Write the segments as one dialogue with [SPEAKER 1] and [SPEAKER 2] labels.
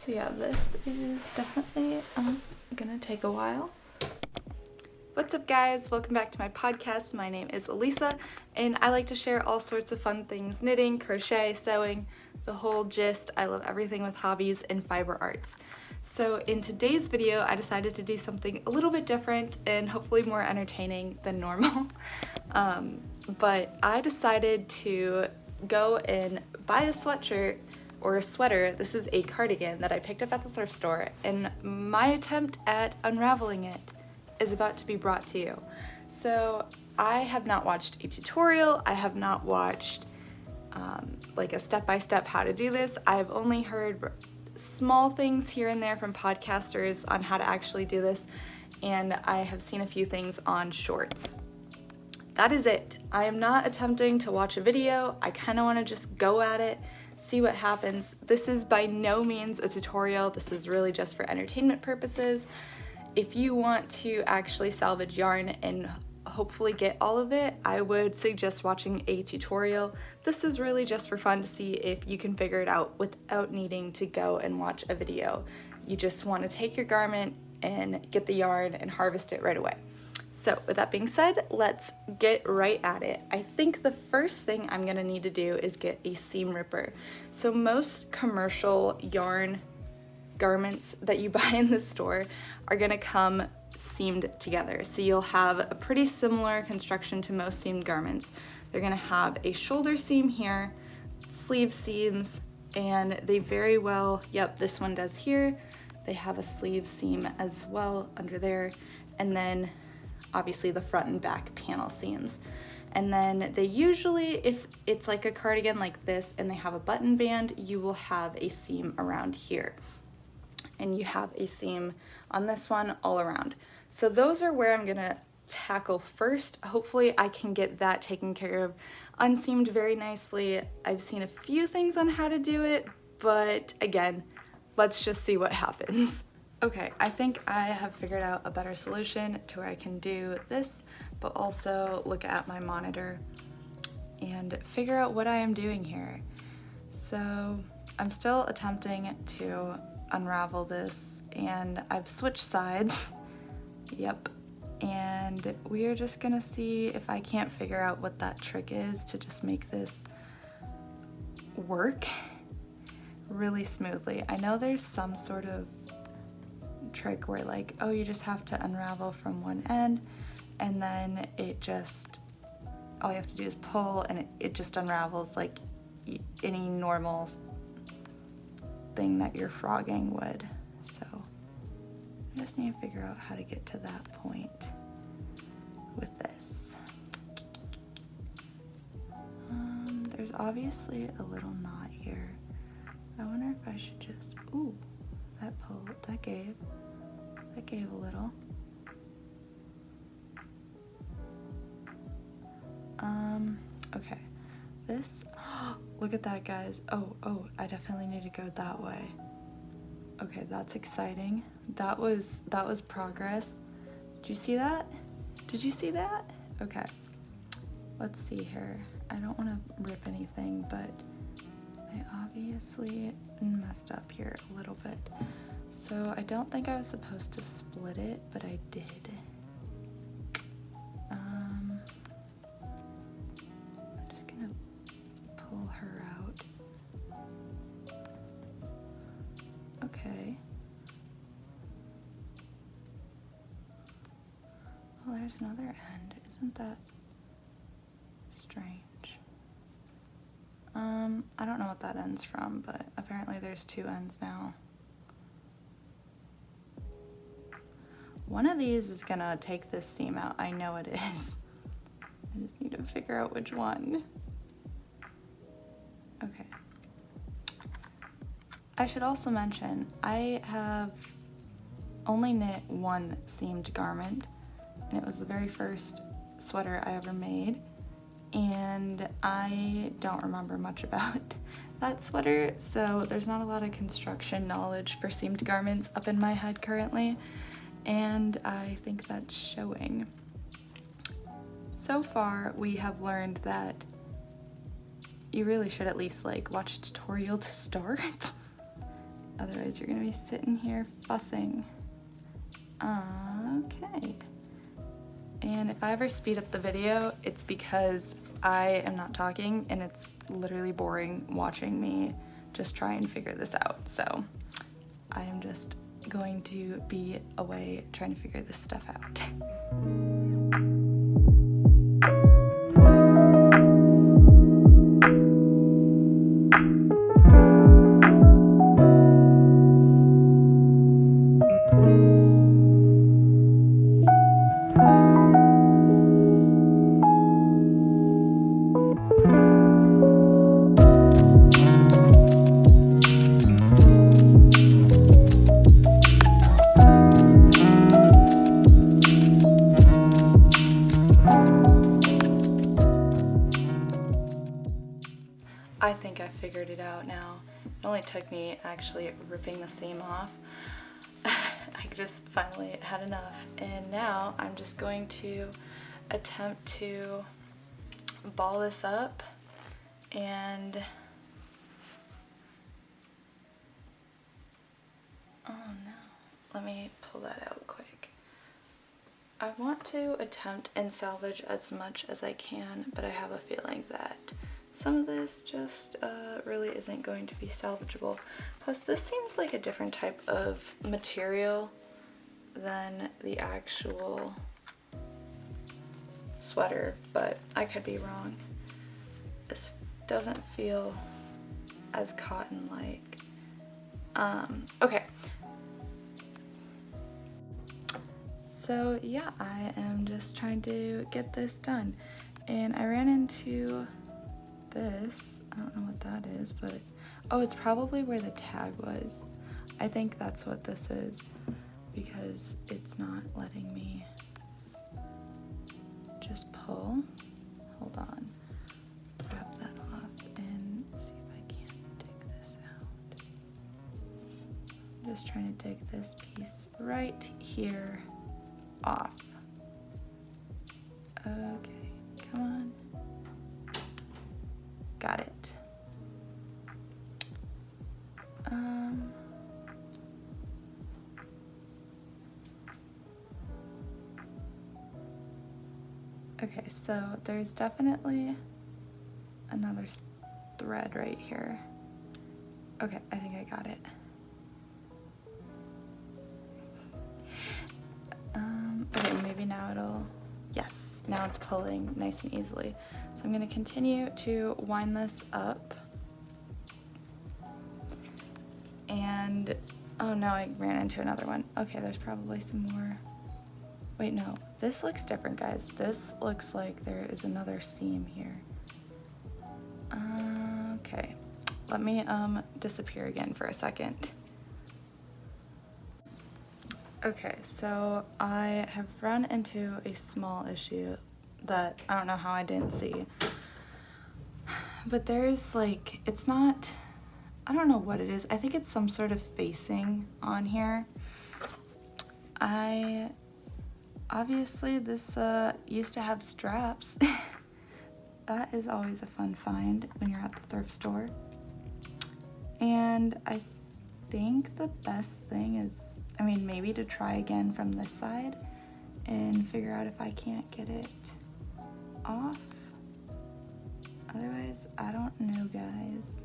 [SPEAKER 1] So yeah, this is definitely gonna take a while. What's up guys, welcome back to my podcast. My name is Elisa and I like to share all sorts of fun things: knitting, crochet, sewing, the whole gist. I love everything with hobbies and fiber arts. So in today's video I decided to do something a little bit different and hopefully more entertaining than normal. But I decided to go and buy a sweatshirt or a sweater. This is a cardigan that I picked up at the thrift store, and my attempt at unraveling it is about to be brought to you. So I have not watched a tutorial, I have not watched like a step-by-step how to do this. I've only heard small things here and there from podcasters on how to actually do this, and I have seen a few things on shorts. That is it. I am not attempting to watch a video. I kind of want to just go at it, see what happens. This is by no means a tutorial. This is really just for entertainment purposes. If you want to actually salvage yarn and hopefully get all of it, I would suggest watching a tutorial. This is really just for fun to see if you can figure it out without needing to go and watch a video. You just want to take your garment and get the yarn and harvest it right away. So with that being said, let's get right at it. I think the first thing I'm gonna need to do is get a seam ripper. So most commercial yarn garments that you buy in the store are gonna come seamed together. So you'll have a pretty similar construction to most seamed garments. They're gonna have a shoulder seam here, sleeve seams, and they very well, yep, this one does here. They have a sleeve seam as well under there, and then obviously the front and back panel seams. And then they usually, if it's like a cardigan like this and they have a button band, you will have a seam around here. And you have a seam on this one all around. So those are where I'm gonna tackle first. Hopefully I can get that taken care of, unseamed very nicely. I've seen a few things on how to do it, but again, let's just see what happens. Okay, I think I have figured out a better solution to where I can do this, but also look at my monitor and figure out what I am doing here. So I'm still attempting to unravel this, and I've switched sides. Yep. And we are just gonna see if I can't figure out what that trick is to just make this work really smoothly. I know there's some sort of trick where like, oh, you just have to unravel from one end and then it just, all you have to do is pull and it just unravels like any normal thing that you're frogging would. So I just need to figure out how to get to that point with this. There's obviously a little knot here. I wonder if I should just, ooh, that pulled, that gave a little. Okay, this, look at that guys. Oh, I definitely need to go that way. Okay, that's exciting. That was progress. Did you see that? Did you see that? Okay, let's see here. I don't want to rip anything, but I obviously messed up here a little bit. So I don't think I was supposed to split it, but I did. I'm just gonna pull her out. Okay. Oh, there's another end. Isn't that strange? I don't know what that end's from, but apparently there's two ends now. One of these is gonna take this seam out. I know it is. I just need to figure out which one. Okay. I should also mention, I have only knit one seamed garment, and it was the very first sweater I ever made, and I don't remember much about that sweater, so there's not a lot of construction knowledge for seamed garments up in my head currently, and I think that's showing. So far, we have learned that you really should at least like watch a tutorial to start. Otherwise, you're gonna be sitting here fussing. Okay. And if I ever speed up the video, it's because I am not talking and it's literally boring watching me just try and figure this out. So I am just going to be away trying to figure this stuff out. I think I figured it out now. It only took me actually ripping the seam off. I just finally had enough, and now I'm just going to attempt to ball this up and oh no, let me pull that out quick. I want to attempt and salvage as much as I can, but I have a feeling that some of this just really isn't going to be salvageable. Plus, this seems like a different type of material than the actual sweater, but I could be wrong. This doesn't feel as cotton-like. Okay. So yeah, I am just trying to get this done. And I ran into this, I don't know what that is, but oh, it's probably where the tag was. I think that's what this is, because it's not letting me just pull. Hold on, grab that off and see if I can dig this out. I'm just trying to dig this piece right here off. Okay, come on. Got it. Okay, so there's definitely another thread right here. Okay, I think I got it. Okay, maybe now it'll, yes, now it's pulling nice and easily. So I'm going to continue to wind this up. And, oh no, I ran into another one. Okay, there's probably some more. Wait, no, this looks different, guys. This looks like there is another seam here. Okay, let me disappear again for a second. Okay, so I have run into a small issue that I don't know how I didn't see. But there's like, it's not, I don't know what it is. I think it's some sort of facing on here. Obviously this used to have straps. That is always a fun find when you're at the thrift store. And I think the best thing is, I mean, maybe to try again from this side and figure out if I can't get it off. Otherwise, I don't know, guys.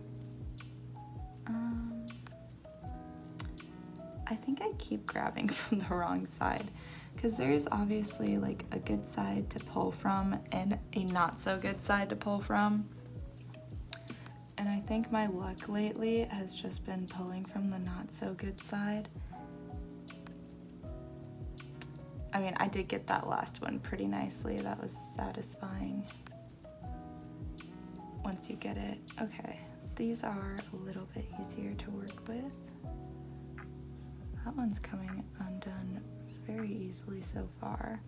[SPEAKER 1] I think I keep grabbing from the wrong side, because there's obviously like a good side to pull from and a not so good side to pull from. And I think my luck lately has just been pulling from the not so good side. I mean, I did get that last one pretty nicely. That was satisfying once you get it. Okay, these are a little bit easier to work with. That one's coming undone very easily so far.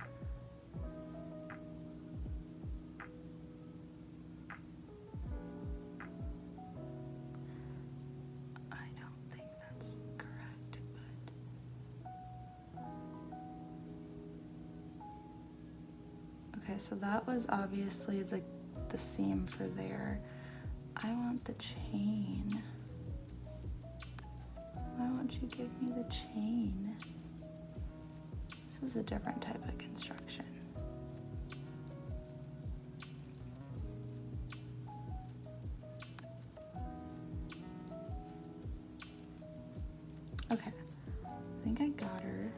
[SPEAKER 1] I don't think that's correct, but... Okay, so that was obviously the seam for there. I want the chain. don't you give me the chain? This is a different type of construction. Okay, I think I got her.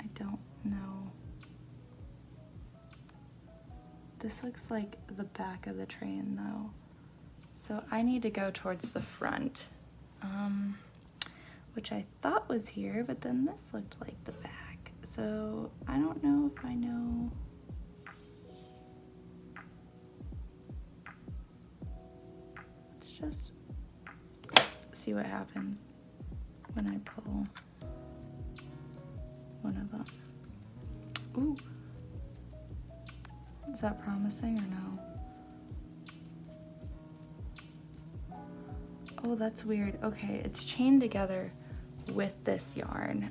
[SPEAKER 1] I don't know. This looks like the back of the train though. So I need to go towards the front, which I thought was here, but then this looked like the back. So I don't know if I know. Let's just see what happens when I pull one of them. Ooh. Is that promising or no? Oh, that's weird. Okay, it's chained together with this yarn.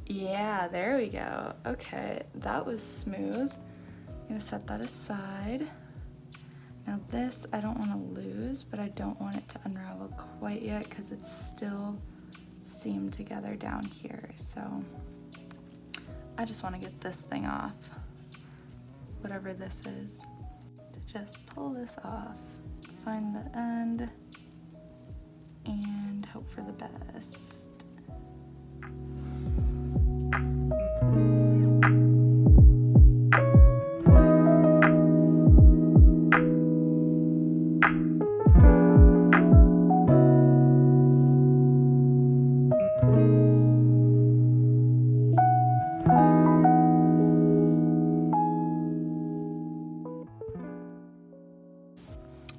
[SPEAKER 1] Yeah, there we go. Okay, that was smooth. I'm gonna set that aside. Now this I don't want to lose, but I don't want it to unravel quite yet because it's still seamed together down here. So I just want to get this thing off, whatever this is. To just pull this off, find the end, and hope for the best.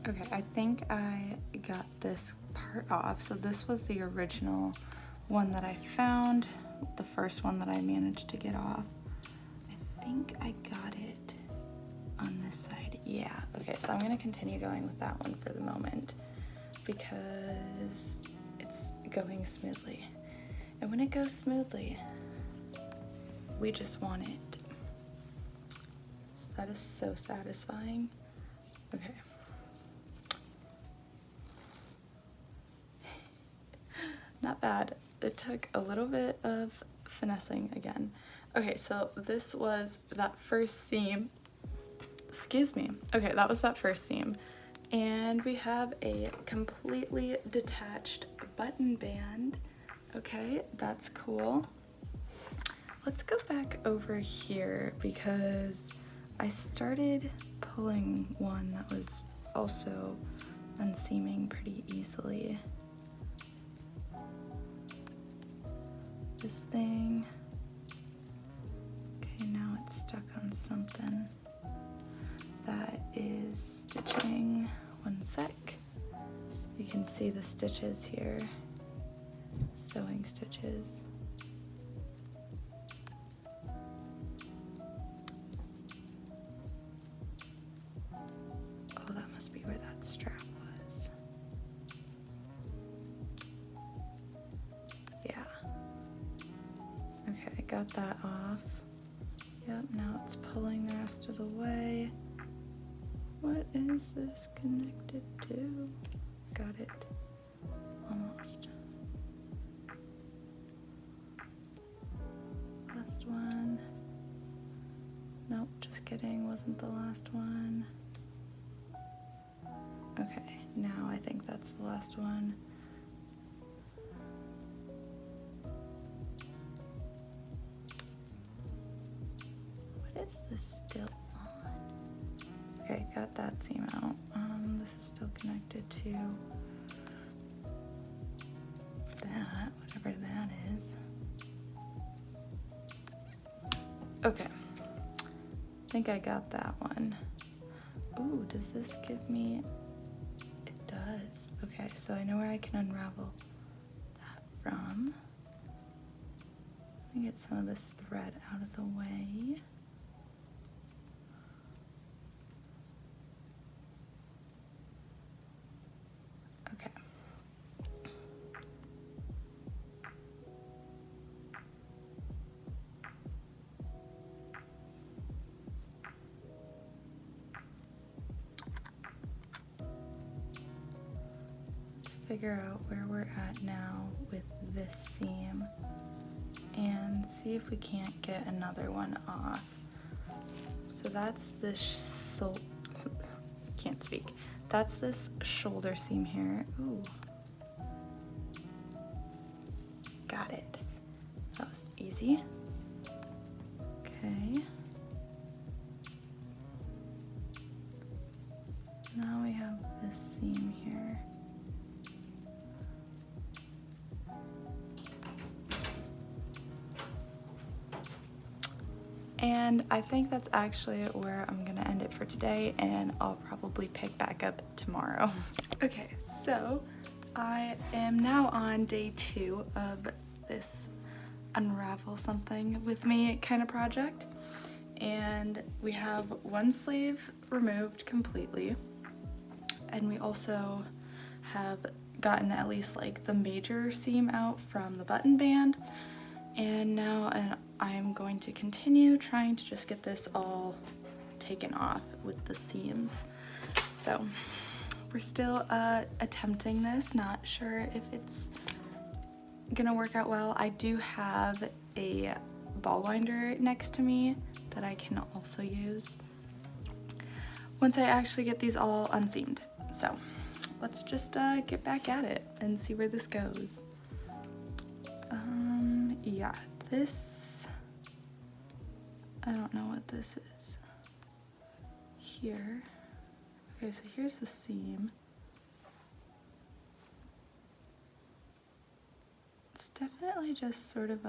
[SPEAKER 1] Okay, I think I got this part off. So this was the original one that I found, the first one that I managed to get off. I think I got it on this side. Yeah, okay, so I'm gonna continue going with that one for the moment because it's going smoothly. And when it goes smoothly, we just want it. So that is so satisfying. Okay. Not bad. It took a little bit of finessing again. Okay, so this was that first seam. Excuse me. Okay, that was that first seam. And we have a completely detached button band. Okay, that's cool. Let's go back over here because I started pulling one that was also unseaming pretty easily. This thing. Okay, now it's stuck on something. That is stitching. One sec. You can see the stitches here. Sewing stitches. Oh, that must be where that strap was. Yeah. Okay, I got that off. Yep, now it's pulling the rest of the way. What is this connected to? Got it. Almost. Last one. Nope, just kidding, wasn't the last one. Okay, now I think that's the last one. What is this still on? Okay, got that seam out. This is still connected to that, whatever that is. Okay, I think I got that one. Ooh, does this give me, it does. Okay, so I know where I can unravel that from. Let me get some of this thread out of the way. Okay. figure out where we're at now with this seam and see if we can't get another one off. So that's this can't speak. That's this shoulder seam here. Ooh. Got it. That was easy. Okay. Now we have this seam here. And I think that's actually where I'm gonna end it for today, and I'll probably pick back up tomorrow. Okay, so I am now on day 2 of this unravel something with me kind of project. And we have one sleeve removed completely. And we also have gotten at least like the major seam out from the button band. And now I'm going to continue trying to just get this all taken off with the seams. So we're still attempting this, not sure if it's gonna work out well. I do have a ball winder next to me that I can also use once I actually get these all unseamed. So let's just get back at it and see where this goes. Yeah, this, I don't know what this is. Here, okay, so here's the seam. It's definitely just sort of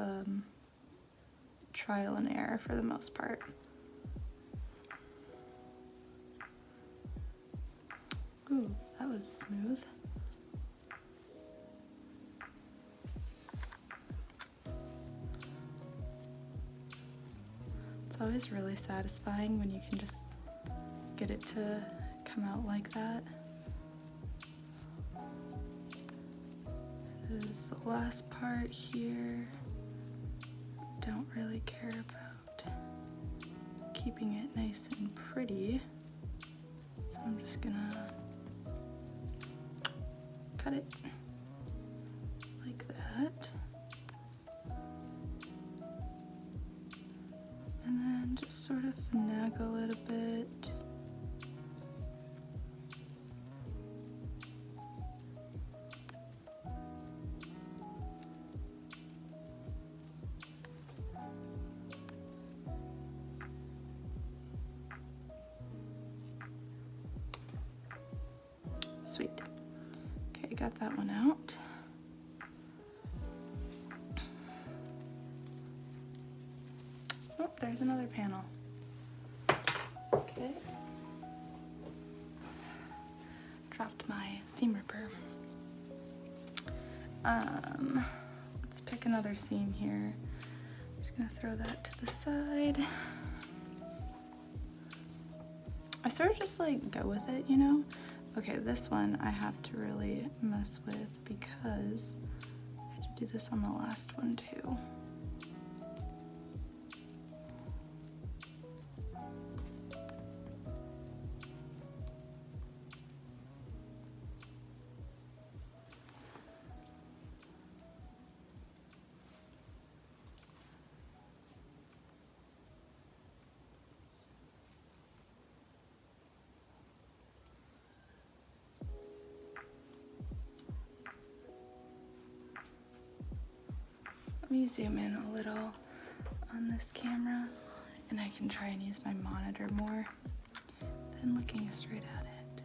[SPEAKER 1] trial and error for the most part. Ooh, that was smooth. It's always really satisfying when you can just get it to come out like that. This is the last part here. Don't really care about keeping it nice and pretty, so I'm just gonna cut it like that. And then just sort of finagle it a bit. Sweet. Okay, got that one out. Oh, there's another panel. Okay. Dropped my seam ripper. Let's pick another seam here. Just gonna throw that to the side. I sort of just like go with it, you know? Okay, this one I have to really mess with because I had to do this on the last one too. Let me zoom in a little on this camera and I can try and use my monitor more than looking straight at it.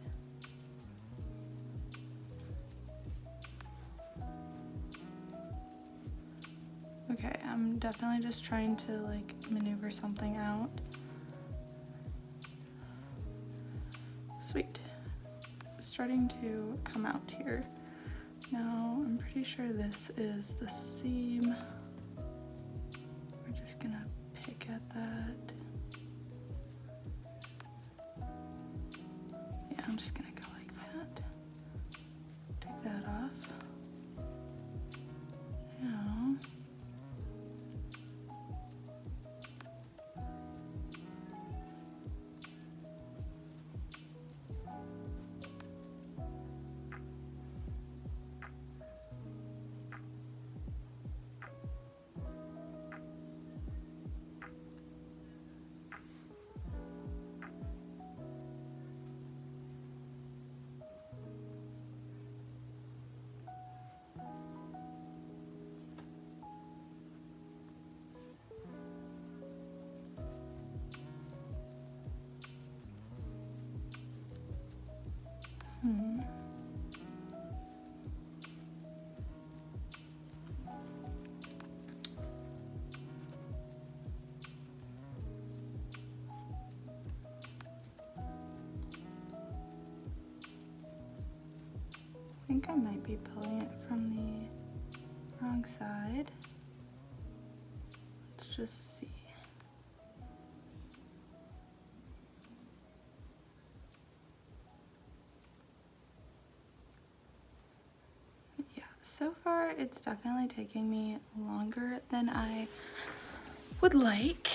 [SPEAKER 1] Okay, I'm definitely just trying to like maneuver something out. Sweet. It's starting to come out here. Now, I'm pretty sure this is the seam. We're just gonna pick at that. Yeah, I'm just gonna go like that. Take that off. Now, think I might be pulling it from the wrong side. Let's just see. Yeah, so far it's definitely taking me longer than I would like.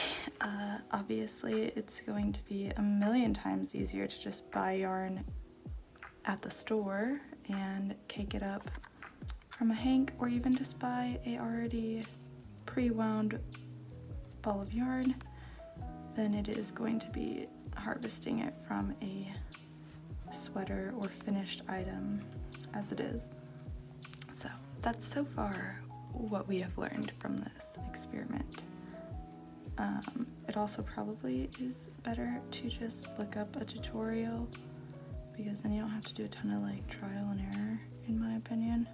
[SPEAKER 1] Obviously it's going to be a million times easier to just buy yarn at the store and cake it up from a hank, or even just buy a already pre-wound ball of yarn than it is going to be harvesting it from a sweater or finished item as it is. So that's so far what we have learned from this experiment. It also probably is better to just look up a tutorial, because then you don't have to do a ton of like trial and error, in my opinion.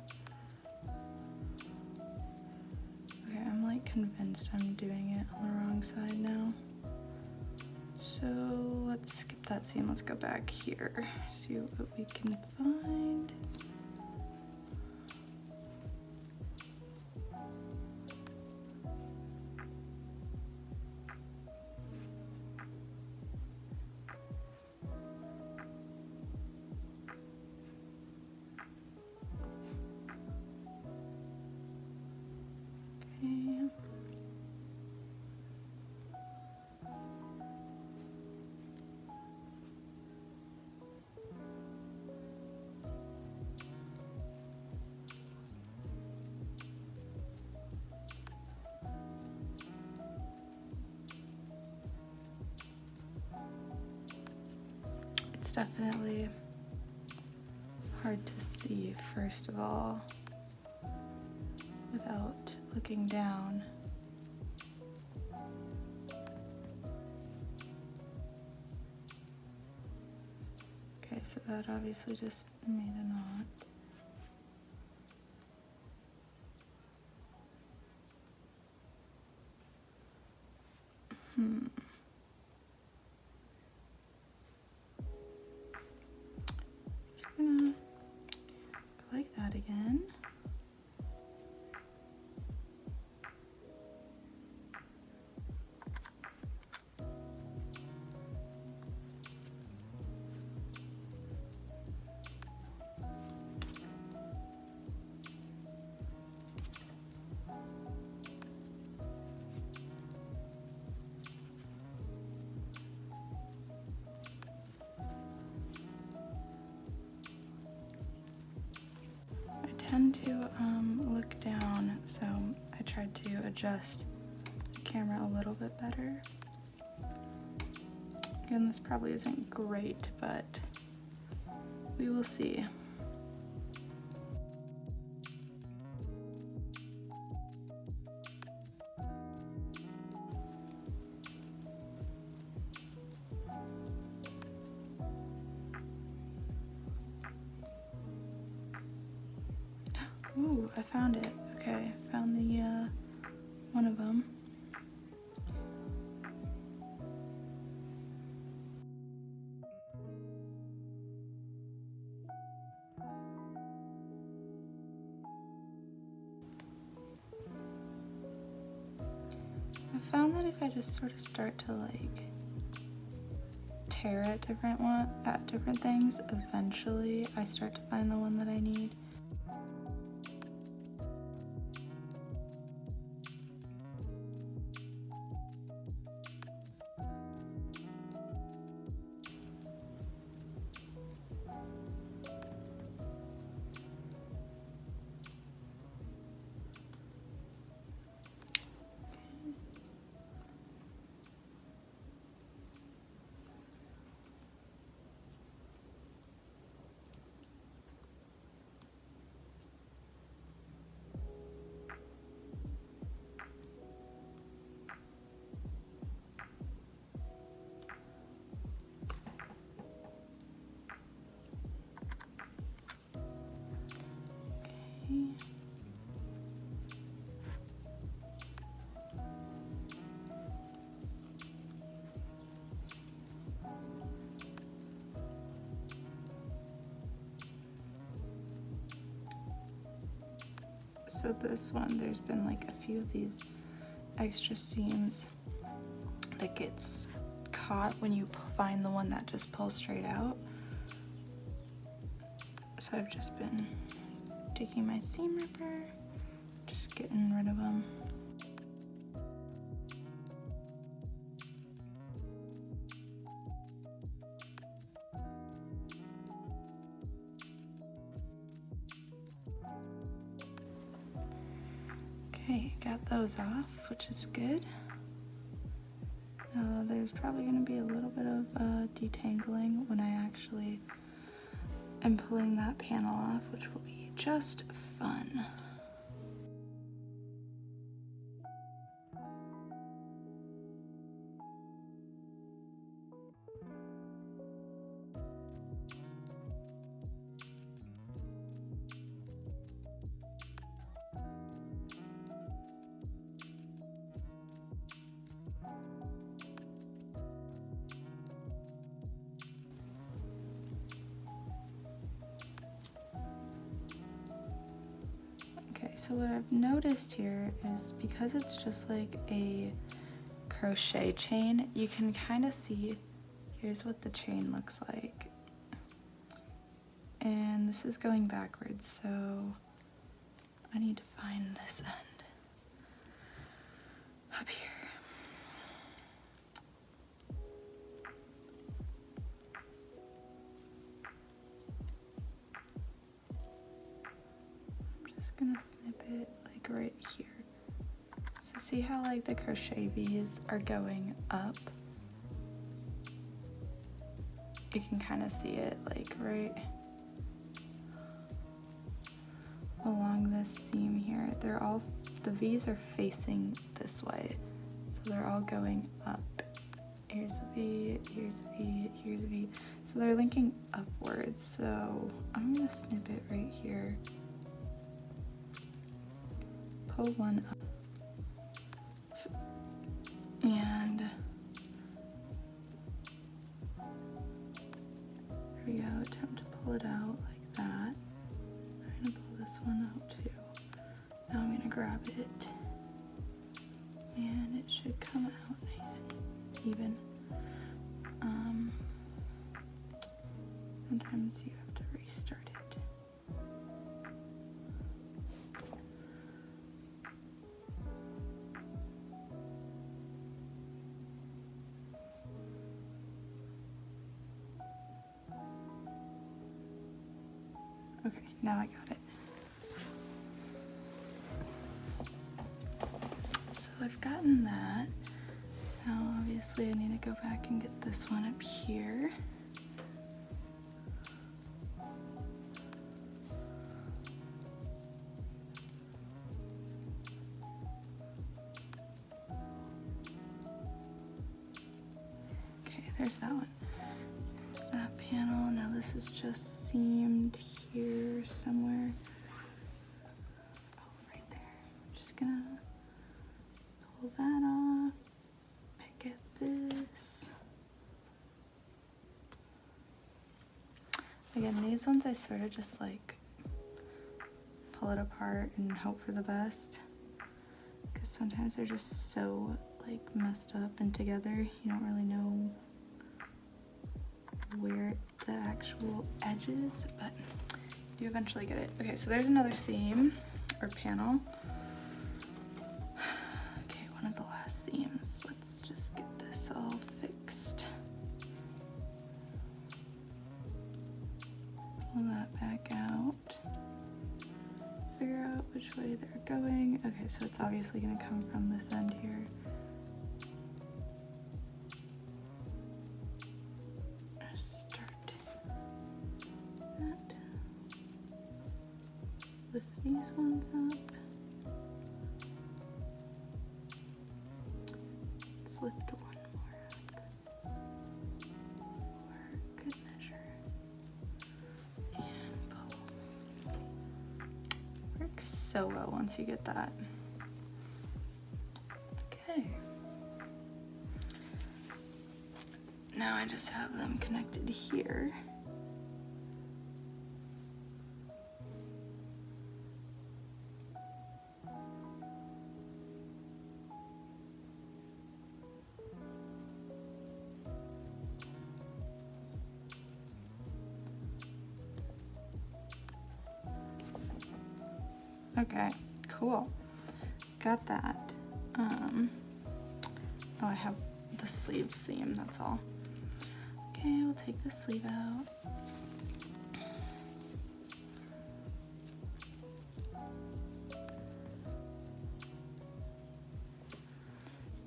[SPEAKER 1] Okay, I'm like convinced I'm doing it on the wrong side now. So let's skip that seam, let's go back here, see what we can find. It's definitely hard to see, first of all, without looking down. Okay, so that obviously just made a knot. Just gonna go like that again. I tend to look down, so I tried to adjust the camera a little bit better. Again, this probably isn't great, but we will see. Ooh, I found it. Okay, found the one of them. I found that if I just sort of start to like tear at different things, eventually I start to find the one that I need. So this one, there's been like a few of these extra seams that gets caught when you find the one that just pulls straight out. So I've just been taking my seam ripper, just getting rid of them. Okay, got those off, which is good. There's probably going to be a little bit of detangling when I actually am pulling that panel off, which will be just fun. So what I've noticed here is because it's just like a crochet chain, you can kind of see, here's what the chain looks like. And this is going backwards, so I need to find this end up here. Just gonna snip it like right here. So see how like the crochet V's are going up? You can kind of see it like right along this seam here. They're all, the V's are facing this way. So they're all going up. Here's a V, here's a V, here's a V. So they're linking upwards. So I'm gonna snip it right here. Pull one up and here we go, attempt to pull it out like that. I'm gonna pull this one out too. Now I'm gonna grab it and it should come out nice and even. Sometimes you have to restart it. Okay, now I got it. So I've gotten that. Now obviously I need to go back and get this one up here. Okay, there's that one. There's that panel. Now this is just seamed here somewhere. Oh, right there. I'm just gonna pull that off, pick at this. Again, these ones I sort of just like pull it apart and hope for the best, because sometimes they're just so like messed up and together, you don't really know where the actual edge is, but you eventually get it. Okay, so there's another seam or panel. Okay, one of the last seams. Let's just get this all fixed. Pull that back out. Figure out which way they're going. Okay, so it's obviously going to come from this end here. Lift these ones up. Let's lift one more up for good measure. And pull. Works so well once you get that. Okay. Now I just have them connected here. Okay, cool. Got that. Oh, I have the sleeve seam, that's all. Okay, we'll take the sleeve out.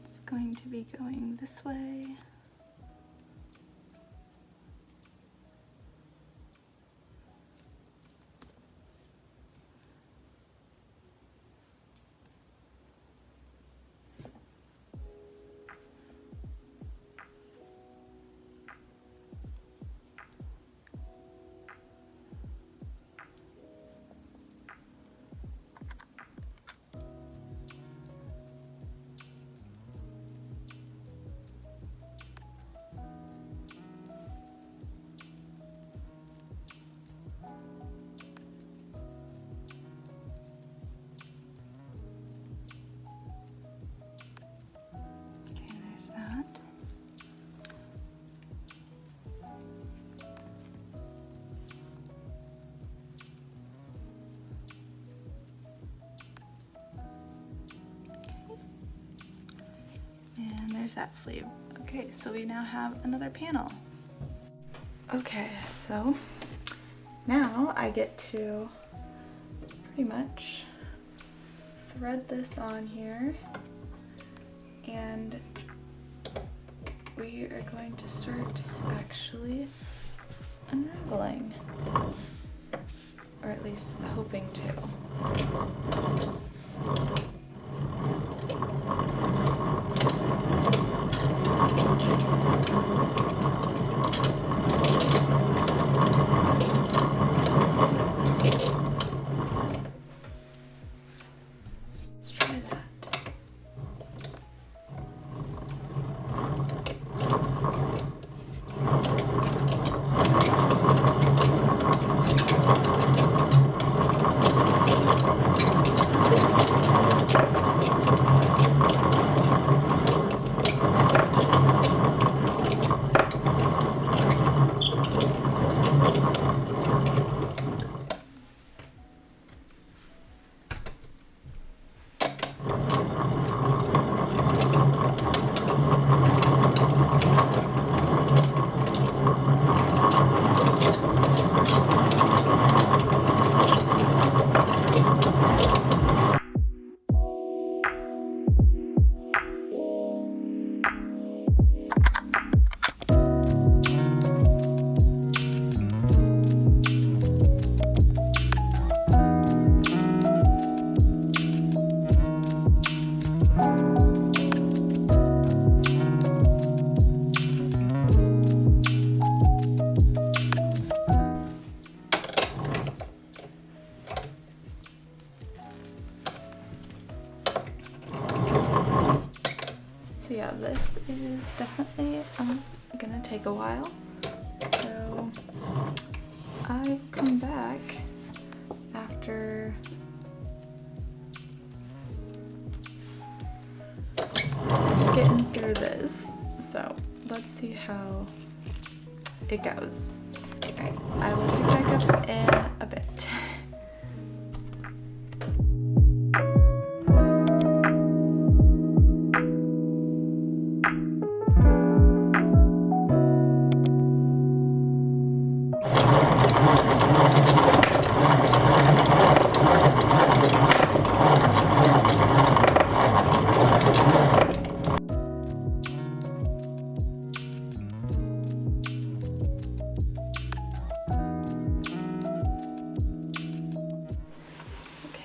[SPEAKER 1] It's going to be going this way. That. Okay. And there's that sleeve. Okay, so we now have another panel. Okay, so now I get to pretty much thread this on here, and we are going to start actually unraveling, or at least hoping to. Let's try that. So yeah, this is definitely gonna take a while. So I've come back after getting through this. So let's see how it goes. Alright, I will pick back up in a bit.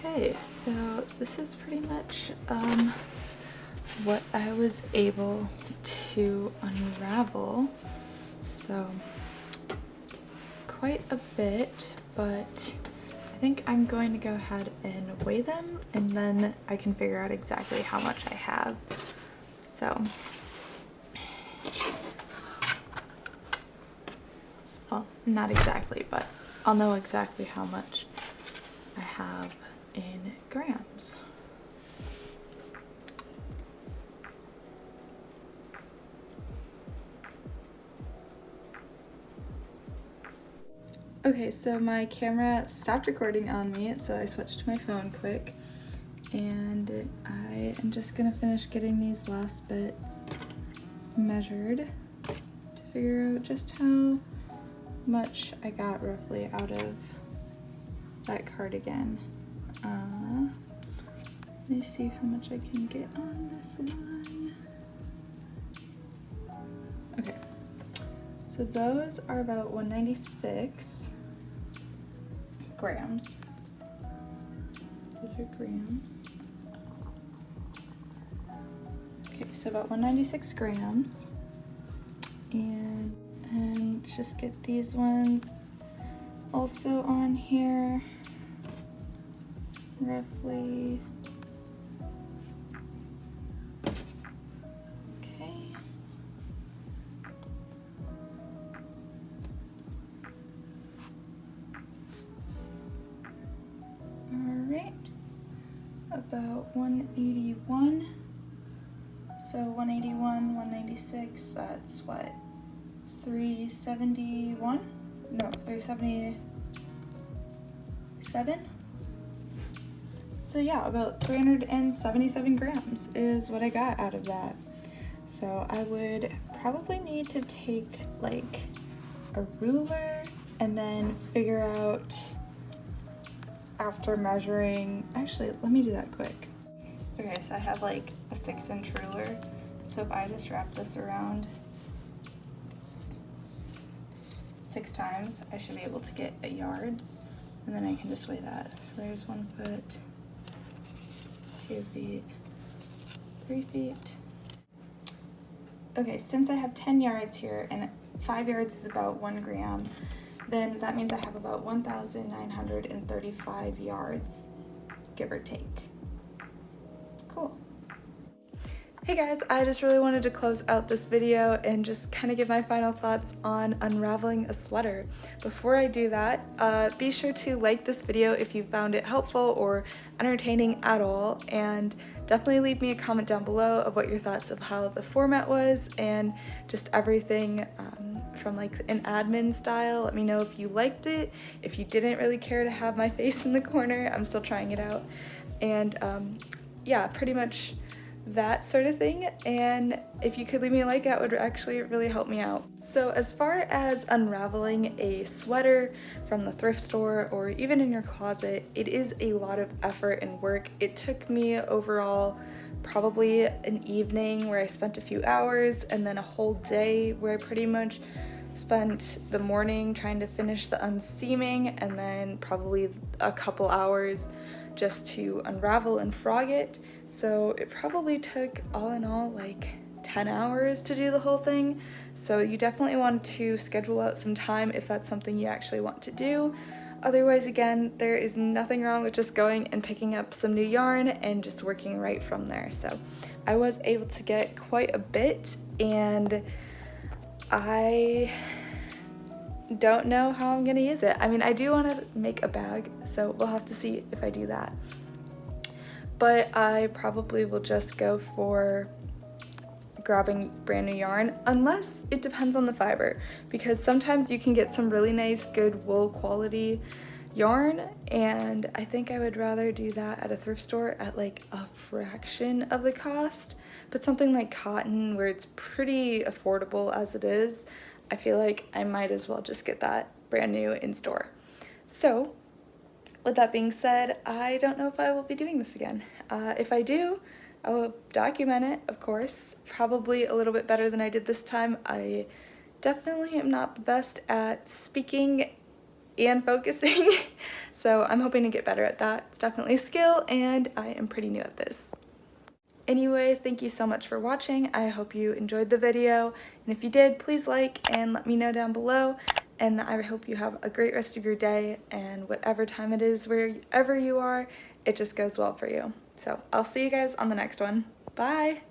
[SPEAKER 1] Okay, so this is pretty much what I was able to unravel. So quite a bit, but I think I'm going to go ahead and weigh them, and then I can figure out exactly how much I have. So, well, not exactly, but I'll know exactly how much I have in grams. Okay, so my camera stopped recording on me, so I switched to my phone quick. And I am just gonna finish getting these last bits measured to figure out just how much I got roughly out of that cardigan. Let me see how much I can get on this one. Okay, so those are about 196 grams. Those are grams. Okay, so about 196 grams. And just get these ones also on here. Roughly. Okay. Alright. About 181. So 181, 196, that's what? 371? No, 377? So yeah, about 377 grams is what I got out of that. So I would probably need to take like a ruler and then figure out after measuring, actually let me do that quick. Okay, so I have like a 6-inch ruler. So if I just wrap this around 6 times, I should be able to get a yards, and then I can just weigh that. So there's 1 foot, 2 feet, 3 feet. Okay, since I have 10 yards here and 5 yards is about 1 gram, then that means I have about 1,935 yards, give or take. Cool. Hey guys, I just really wanted to close out this video and just kind of give my final thoughts on unraveling a sweater. Before I do that, be sure to like this video if you found it helpful or entertaining at all, and definitely leave me a comment down below of what your thoughts of how the format was and just everything from like an admin style. Let me know if you liked it, if you didn't really care to have my face in the corner. I'm still trying it out. And yeah, pretty much that sort of thing, and if you could leave me a like, that would actually really help me out. So as far as unraveling a sweater from the thrift store or even in your closet, it is a lot of effort and work. It took me overall probably an evening where I spent a few hours, and then a whole day where I pretty much spent the morning trying to finish the unseaming, and then probably a couple hours just to unravel and frog it. So it probably took all in all like 10 hours to do the whole thing. So you definitely want to schedule out some time if that's something you actually want to do. Otherwise, again, there is nothing wrong with just going and picking up some new yarn and just working right from there. So I was able to get quite a bit, and I don't know how I'm gonna use it. I mean, I do want to make a bag, so we'll have to see if I do that. But I probably will just go for grabbing brand new yarn, unless it depends on the fiber, because sometimes you can get some really nice, good wool quality yarn, and I think I would rather do that at a thrift store at like a fraction of the cost. But something like cotton, where it's pretty affordable as it is, I feel like I might as well just get that brand new in store. So with that being said, I don't know if I will be doing this again. If I do, I will document it, of course, probably a little bit better than I did this time. I definitely am not the best at speaking and focusing, so I'm hoping to get better at that. It's definitely a skill, and I am pretty new at this. Anyway, thank you so much for watching. I hope you enjoyed the video, and if you did, please like and let me know down below, and I hope you have a great rest of your day, and whatever time it is, wherever you are, it just goes well for you. So I'll see you guys on the next one. Bye!